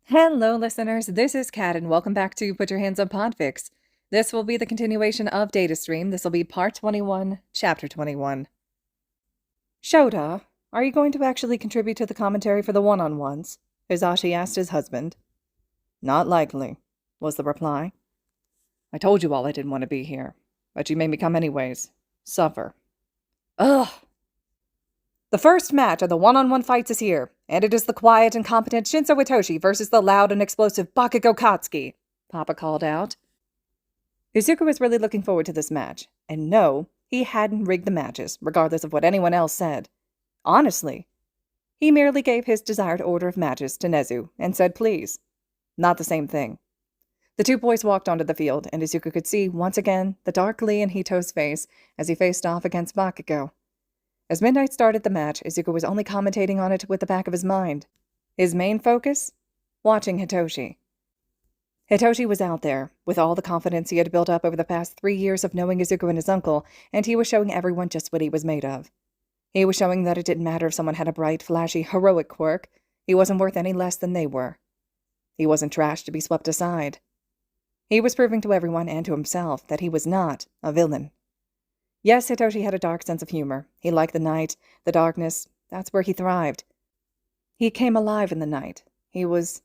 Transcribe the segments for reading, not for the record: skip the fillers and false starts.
Hello, listeners. This is Kat, and welcome back to Put Your Hands on Podfic. This will be the continuation of Datastream. This will be Part 21, Chapter 21. Shouta, are you going to actually contribute to the commentary for the one-on-ones? Hitoshi asked his husband. Not likely, was the reply. I told you all I didn't want to be here, but you made me come anyways. Suffer. Ugh. The first match of the one-on-one fights is here, and it is the quiet and competent Shinso Hitoshi versus the loud and explosive Bakugo Katsuki, Papa called out. Izuku was really looking forward to this match, and no, he hadn't rigged the matches, regardless of what anyone else said. Honestly, he merely gave his desired order of matches to Nezu and said please. Not the same thing. The two boys walked onto the field, and Izuku could see, once again, the dark glee in Hito's face as he faced off against Bakugo. As midnight started the match, Izuku was only commentating on it with the back of his mind. His main focus? Watching Hitoshi. Hitoshi was out there, with all the confidence he had built up over the past 3 years of knowing Izuku and his uncle, and he was showing everyone just what he was made of. He was showing that it didn't matter if someone had a bright, flashy, heroic quirk. He wasn't worth any less than they were. He wasn't trash to be swept aside. He was proving to everyone and to himself that he was not a villain. Yes, Hitoshi had a dark sense of humor. He liked the night, the darkness. That's where he thrived. He came alive in the night. He was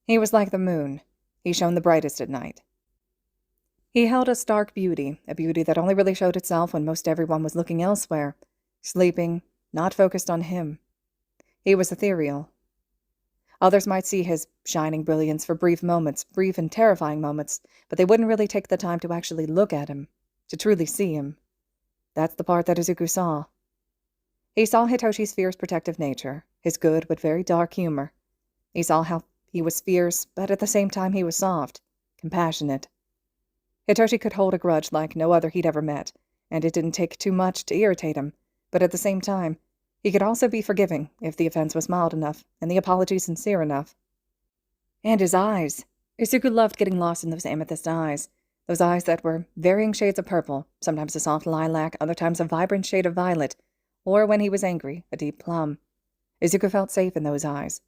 like the moon. He shone the brightest at night. He held a stark beauty, a beauty that only really showed itself when most everyone was looking elsewhere, sleeping, not focused on him. He was ethereal. Others might see his shining brilliance for brief moments, brief and terrifying moments, but they wouldn't really take the time to actually look at him, to truly see him. That's the part that Izuku saw. He saw Hitoshi's fierce protective nature, his good but very dark humor. He saw how he was fierce, but at the same time he was soft, compassionate. Hitoshi could hold a grudge like no other he'd ever met, and it didn't take too much to irritate him, but at the same time, he could also be forgiving if the offense was mild enough and the apology sincere enough. And his eyes. Izuku loved getting lost in those amethyst eyes. Those eyes that were varying shades of purple, sometimes a soft lilac, other times a vibrant shade of violet, or when he was angry, a deep plum. Izuku felt safe in those eyes.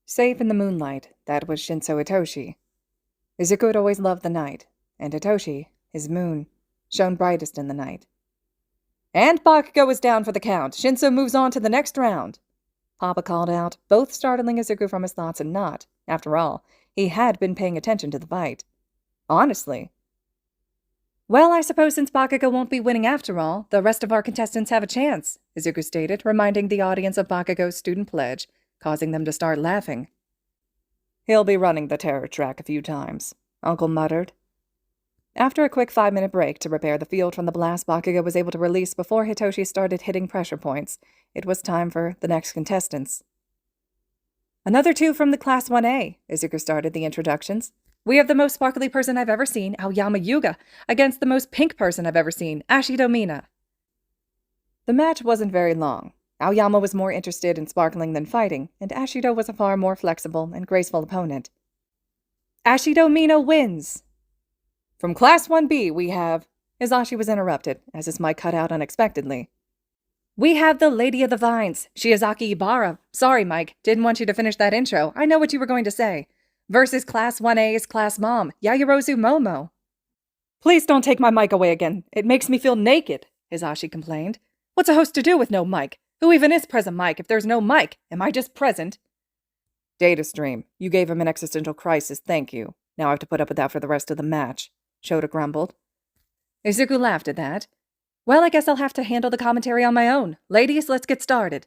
Safe in the moonlight, that was Shinso Hitoshi. Izuku had always loved the night, and Hitoshi, his moon, shone brightest in the night. And Bakugo is down for the count. Shinso moves on to the next round, Papa called out, both startling Izuku from his thoughts and not. After all, he had been paying attention to the fight. Honestly. Well, I suppose since Bakugo won't be winning after all, the rest of our contestants have a chance, Izuku stated, reminding the audience of Bakugo's student pledge, causing them to start laughing. He'll be running the terror track a few times, Uncle muttered. After a quick 5-minute break to repair the field from the blast Bakugo was able to release before Hitoshi started hitting pressure points, it was time for the next contestants. Another 2 from the Class 1A, Izuku started the introductions. We have the most sparkly person I've ever seen, Aoyama Yuga, against the most pink person I've ever seen, Ashido Mina. The match wasn't very long. Aoyama was more interested in sparkling than fighting, and Ashido was a far more flexible and graceful opponent. Ashido Mina wins! From Class 1B, we have... Izashi was interrupted, as his mic cut out unexpectedly. We have the Lady of the Vines, Shiozaki Ibara. Sorry, Mike, didn't want you to finish that intro. I know what you were going to say. Versus Class 1A's Class Mom, Yaoyorozu Momo. Please don't take my mic away again. It makes me feel naked, Izashi complained. What's a host to do with no mic? Who even is present mic if there's no mic? Am I just present? Datastream, you gave him an existential crisis, thank you. Now I have to put up with that for the rest of the match, Shouta grumbled. Izuku laughed at that. Well, I guess I'll have to handle the commentary on my own. Ladies, let's get started.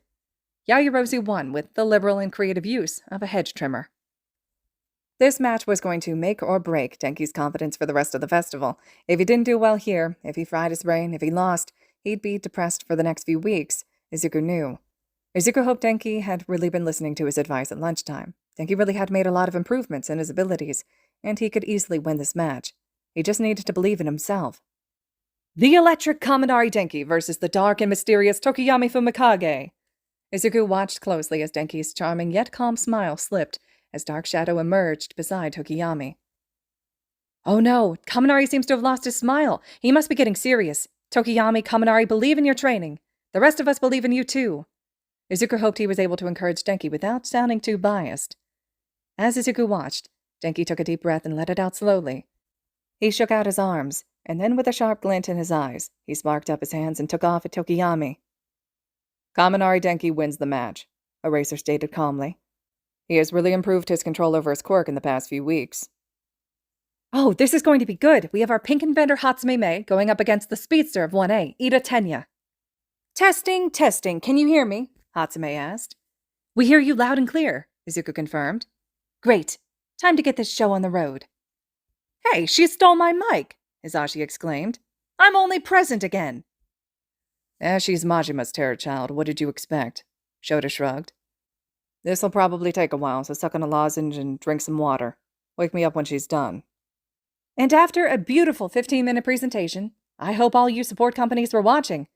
Yaoyorozu won with the liberal and creative use of a hedge trimmer. This match was going to make or break Denki's confidence for the rest of the festival. If he didn't do well here, if he fried his brain, if he lost, he'd be depressed for the next few weeks, Izuku knew. Izuku hoped Denki had really been listening to his advice at lunchtime. Denki really had made a lot of improvements in his abilities, and he could easily win this match. He just needed to believe in himself. The electric Kaminari Denki versus the dark and mysterious Tokiyami Fumikage. Izuku watched closely as Denki's charming yet calm smile slipped as dark shadow emerged beside Tokiyami. Oh no, Kaminari seems to have lost his smile. He must be getting serious. Tokiyami, Kaminari, believe in your training. The rest of us believe in you too. Izuku hoped he was able to encourage Denki without sounding too biased. As Izuku watched, Denki took a deep breath and let it out slowly. He shook out his arms, and then with a sharp glint in his eyes, he sparked up his hands and took off at Tokiyami. Kaminari Denki wins the match, Eraser stated calmly. He has really improved his control over his quirk in the past few weeks. Oh, this is going to be good. We have our pink inventor Hatsume Mei going up against the speedster of 1A, Ida Tenya. Testing, testing. Can you hear me? Hatsume asked. We hear you loud and clear, Izuku confirmed. Great. Time to get this show on the road. Hey, she stole my mic, Hisashi exclaimed. I'm only present again. She's Majima's terror child. What did you expect? Shouta shrugged. This'll probably take a while, so suck on a lozenge and drink some water. Wake me up when she's done. And after a beautiful 15-minute presentation, I hope all you support companies were watching.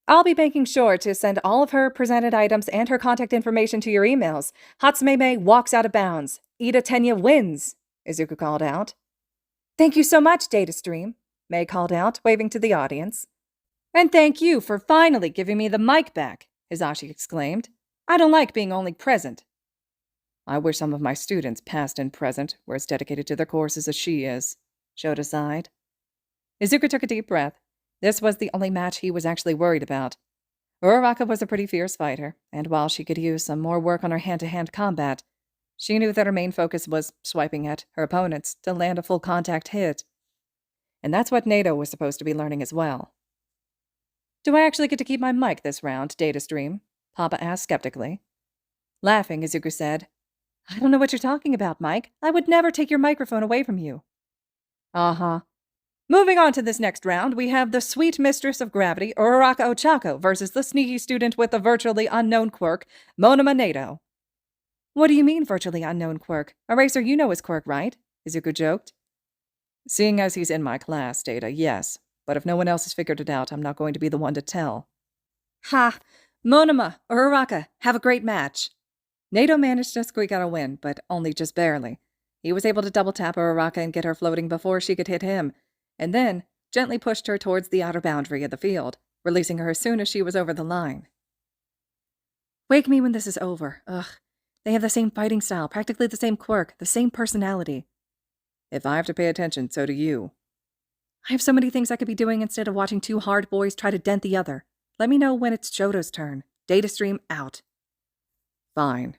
I'll be making sure to send all of her presented items and her contact information to your emails. Hatsume Mei walks out of bounds. Ida Tenya wins, Izuku called out. Thank you so much, Datastream, Mei called out, waving to the audience. And thank you for finally giving me the mic back, Hisashi exclaimed. I don't like being only present. I wish some of my students, past and present, were as dedicated to their courses as she is, Shouta sighed. Izuku took a deep breath. This was the only match he was actually worried about. Uraraka was a pretty fierce fighter, and while she could use some more work on her hand-to-hand combat, she knew that her main focus was swiping at her opponents to land a full contact hit. And that's what Nato was supposed to be learning as well. Do I actually get to keep my mic this round, Datastream? Papa asked skeptically. Laughing, Izuku said, I don't know what you're talking about, Mike. I would never take your microphone away from you. Uh-huh. Moving on to this next round, we have the sweet mistress of gravity, Uraraka Ochako, versus the sneaky student with the virtually unknown quirk, Monoma Nato. What do you mean, virtually unknown quirk? Eraser, you know his quirk, right? Izuku joked. Seeing as he's in my class, Data, yes. But if no one else has figured it out, I'm not going to be the one to tell. Ha! Monoma, Uraraka, have a great match. Nato managed to squeak out a win, but only just barely. He was able to double-tap Uraraka and get her floating before she could hit him, and then gently pushed her towards the outer boundary of the field, releasing her as soon as she was over the line. Wake me when this is over. Ugh. They have the same fighting style, practically the same quirk, the same personality. If I have to pay attention, so do you. I have so many things I could be doing instead of watching two hard boys try to dent the other. Let me know when it's Shouto's turn. Datastream out. Fine.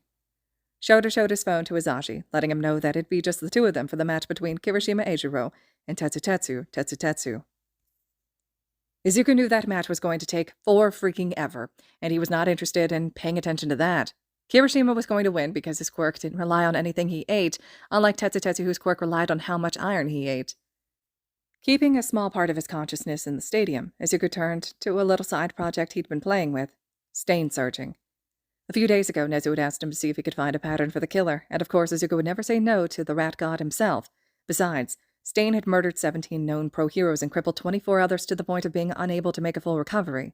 Shouta showed his phone to Hisashi, letting him know that it'd be just the two of them for the match between Kirishima Eijiro and Tetsutetsu. Izuku knew that match was going to take forever, and he was not interested in paying attention to that. Kirishima was going to win because his quirk didn't rely on anything he ate, unlike Tetsutetsu whose quirk relied on how much iron he ate. Keeping a small part of his consciousness in the stadium, Izuku turned to a little side project he'd been playing with, stain searching. A few days ago, Nezu had asked him to see if he could find a pattern for the killer, and of course Izuku would never say no to the rat god himself. Besides, Stain had murdered 17 known pro-heroes and crippled 24 others to the point of being unable to make a full recovery.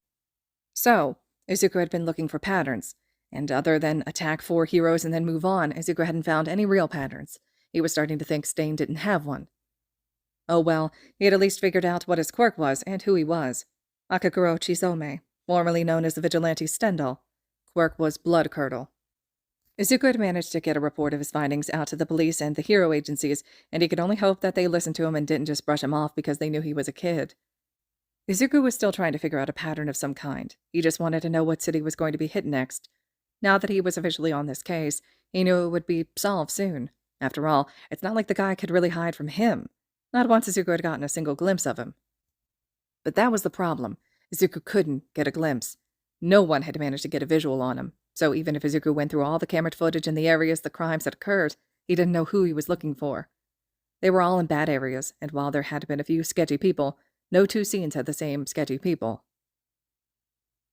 So, Izuku had been looking for patterns, and other than attack 4 heroes and then move on, Izuku hadn't found any real patterns. He was starting to think Stain didn't have one. Oh well, he had at least figured out what his quirk was and who he was. Akaguro Chisome, formerly known as the Vigilante Stendhal. Quirk was Blood Curdle. Izuku had managed to get a report of his findings out to the police and the hero agencies, and he could only hope that they listened to him and didn't just brush him off because they knew he was a kid. Izuku was still trying to figure out a pattern of some kind. He just wanted to know what city was going to be hit next. Now that he was officially on this case, he knew it would be solved soon. After all, it's not like the guy could really hide from him. Not once Izuku had gotten a single glimpse of him. But that was the problem. Izuku couldn't get a glimpse. No one had managed to get a visual on him, so even if Izuku went through all the camera footage in the areas the crimes had occurred, he didn't know who he was looking for. They were all in bad areas, and while there had been a few sketchy people, no 2 scenes had the same sketchy people.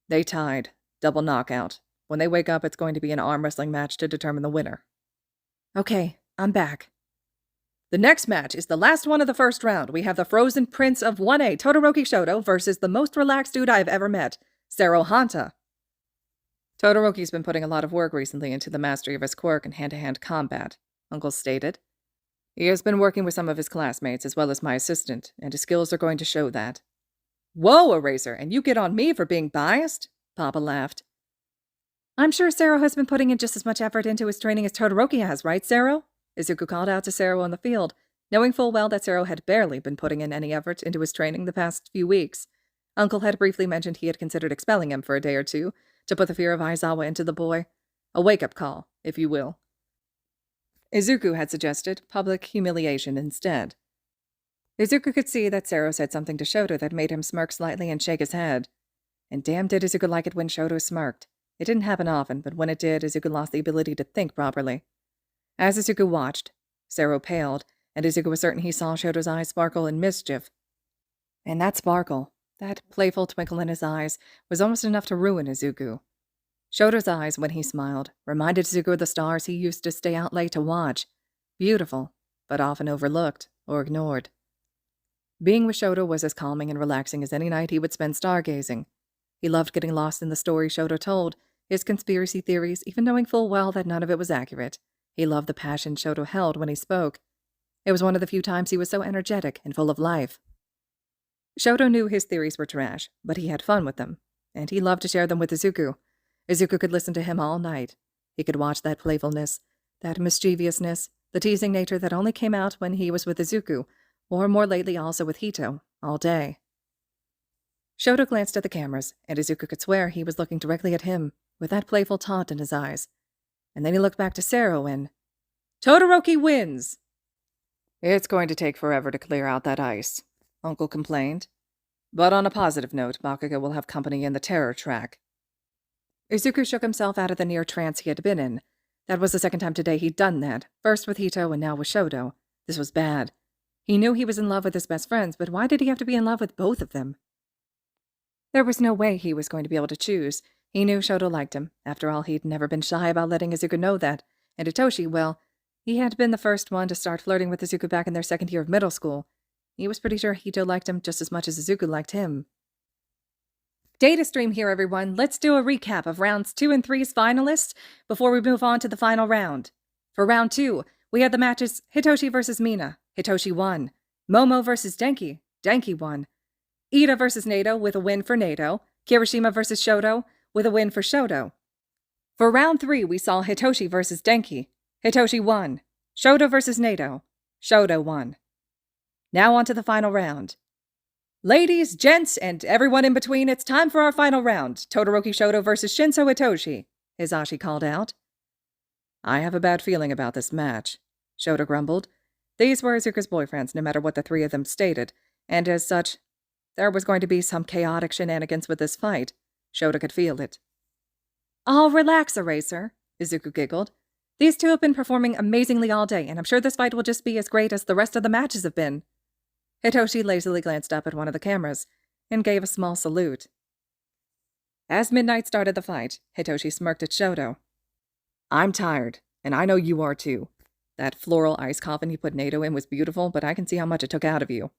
They tied. Double knockout. When they wake up, it's going to be an arm wrestling match to determine the winner. Okay, I'm back. The next match is the last one of the first round. We have the frozen prince of 1A, Todoroki Shouto, versus the most relaxed dude I've ever met, Sero Hanta. Todoroki's been putting a lot of work recently into the mastery of his quirk and hand-to-hand combat, Uncle stated. He has been working with some of his classmates as well as my assistant, and his skills are going to show that. Whoa, Eraser, and you get on me for being biased? Papa laughed. I'm sure Sero has been putting in just as much effort into his training as Todoroki has, right, Sero? Izuku called out to Sero on the field, knowing full well that Sero had barely been putting in any effort into his training the past few weeks. Uncle had briefly mentioned he had considered expelling him for a day or two to put the fear of Aizawa into the boy. A wake-up call, if you will. Izuku had suggested public humiliation instead. Izuku could see that Sero said something to Shouto that made him smirk slightly and shake his head. And damn did Izuku like it when Shouto smirked. It didn't happen often, but when it did, Izuku lost the ability to think properly. As Izuku watched, Sero paled, and Izuku was certain he saw Shouto's eyes sparkle in mischief. And that sparkle, that playful twinkle in his eyes, was almost enough to ruin Izuku. Shouto's eyes, when he smiled, reminded Izuku of the stars he used to stay out late to watch. Beautiful, but often overlooked or ignored. Being with Shouto was as calming and relaxing as any night he would spend stargazing. He loved getting lost in the story Shouto told, his conspiracy theories, even knowing full well that none of it was accurate. He loved the passion Shouto held when he spoke. It was one of the few times he was so energetic and full of life. Shouto knew his theories were trash, but he had fun with them, and he loved to share them with Izuku. Izuku could listen to him all night. He could watch that playfulness, that mischievousness, the teasing nature that only came out when he was with Izuku, or more lately also with Hito, all day. Shouto glanced at the cameras, and Izuku could swear he was looking directly at him, with that playful taunt in his eyes. And then he looked back to Sero and... Todoroki wins! It's going to take forever to clear out that ice, Uncle complained. But on a positive note, Bakugo will have company in the terror track. Izuku shook himself out of the near trance he had been in. That was the second time today he'd done that, first with Hito and now with Shouto. This was bad. He knew he was in love with his best friends, but why did he have to be in love with both of them? There was no way he was going to be able to choose. He knew Shouto liked him. After all, he'd never been shy about letting Izuku know that. And Hitoshi, well, he had been the first one to start flirting with Izuku back in their second year of middle school. He was pretty sure Hito liked him just as much as Izuku liked him. Datastream here, everyone. Let's do a recap of rounds 2 and 3's finalists before we move on to the final round. For round 2, we had the matches Hitoshi versus Mina. Hitoshi won. Momo versus Denki. Denki won. Ida versus Nato with a win for Nato. Kirishima versus Shouto with a win for Shouto. For round 3, we saw Hitoshi versus Denki. Hitoshi won. Shouto versus Nato. Shouto won. Now on to the final round. Ladies, gents, and everyone in between, it's time for our final round. Todoroki Shouto versus Shinso Hitoshi, Hisashi called out. I have a bad feeling about this match, Shouto grumbled. These were Izuku's boyfriends, no matter what the three of them stated, and as such, there was going to be some chaotic shenanigans with this fight. Shouto could feel it. Oh, relax, Eraser, Izuku giggled. These two have been performing amazingly all day, and I'm sure this fight will just be as great as the rest of the matches have been. Hitoshi lazily glanced up at one of the cameras and gave a small salute. As midnight started the fight, Hitoshi smirked at Shouto. I'm tired, and I know you are too. That floral ice coffin you put Nato in was beautiful, but I can see how much it took out of you.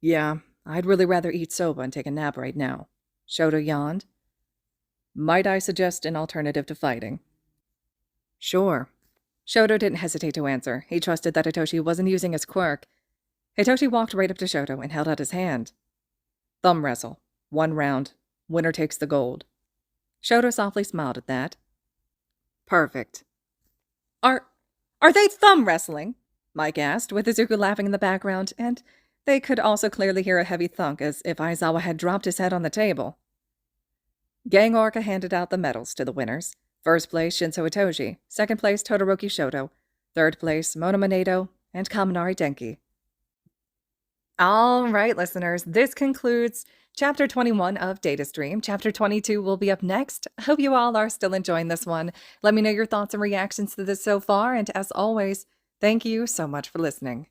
Yeah, I'd really rather eat soba and take a nap right now. Shouto yawned. Might I suggest an alternative to fighting? Sure. Shouto didn't hesitate to answer. He trusted that Hitoshi wasn't using his quirk. Hitoshi walked right up to Shouto and held out his hand. Thumb wrestle. 1 round. Winner takes the gold. Shouto softly smiled at that. Perfect. Are they thumb wrestling? Mike asked, with Izuku laughing in the background, and they could also clearly hear a heavy thunk as if Aizawa had dropped his head on the table. Gang Orca handed out the medals to the winners. First place, Shinso Hitoshi. Second place, Todoroki Shouto. Third place, Monoma Nato and Kaminari Denki. All right, listeners, this concludes Chapter 21 of Datastream. Chapter 22 will be up next. Hope you all are still enjoying this one. Let me know your thoughts and reactions to this so far, and as always, thank you so much for listening.